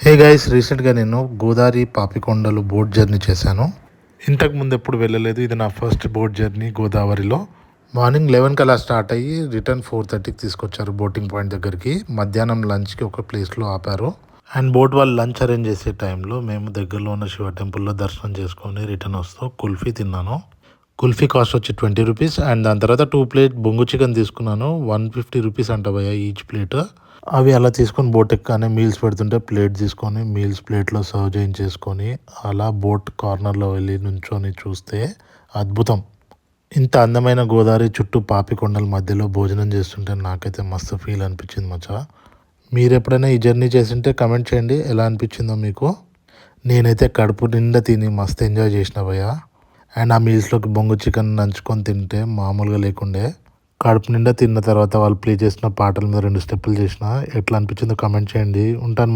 Hey guys, రీసెంట్గా నేను Godavari Papikondalu boat journey చేశాను. ఇంతకు ముందు ఎప్పుడు వెళ్ళలేదు. ఇది నా ఫస్ట్ బోట్ జర్నీ గోదావరిలో. మార్నింగ్ 11 అలా స్టార్ట్ అయ్యి రిటర్న్ 4:30కి తీసుకొచ్చారు బోటింగ్ పాయింట్ దగ్గరికి. మధ్యాహ్నం లంచ్కి ఒక ప్లేస్లో ఆపారు. అండ్ బోట్ వాళ్ళు లంచ్ అరేంజ్ చేసే టైంలో మేము దగ్గరలో ఉన్న శివ టెంపుల్లో దర్శనం చేసుకొని రిటర్న్ వస్తూ కుల్ఫీ తిన్నాను. కుల్ఫీ కాస్ట్ వచ్చి 20 రూపీస్. అండ్ దాని తర్వాత 2 ప్లేట్ బొంగు చికెన్ తీసుకున్నాను. 150 రూపీస్ అంట భయ్య ఈచ్ ప్లేట్. అవి అలా తీసుకొని బోట్ ఎక్కగానే మీల్స్ పెడుతుంటే ప్లేట్ తీసుకొని మీల్స్ ప్లేట్లో సర్వ్ చేయించేసుకొని అలా బోట్ కార్నర్లో వెళ్ళి నుంచొని చూస్తే అద్భుతం. ఇంత అందమైన గోదావరి చుట్టూ పాపికొండల మధ్యలో భోజనం చేస్తుంటే నాకైతే మస్తు ఫీల్ అనిపించింది మచ్చా. మీరు ఎప్పుడైనా ఈ జర్నీ చేసింటే కమెంట్ చేయండి ఎలా అనిపించిందో మీకు. నేనైతే కడుపు నిండా తిని మస్తు ఎంజాయ్ చేసిన భయ్య. అండ్ ఆ మీల్స్లోకి బొంగు చికెన్ నంచుకొని తింటే మామూలుగా లేకుండే. కడుపు నిండా తిన్న తర్వాత వాళ్ళు ప్లే చేసిన పాటల మీద 2 స్టెప్పులు చేసిన ఎట్లా అనిపించిందో కమెంట్ చేయండి. ఉంటాను.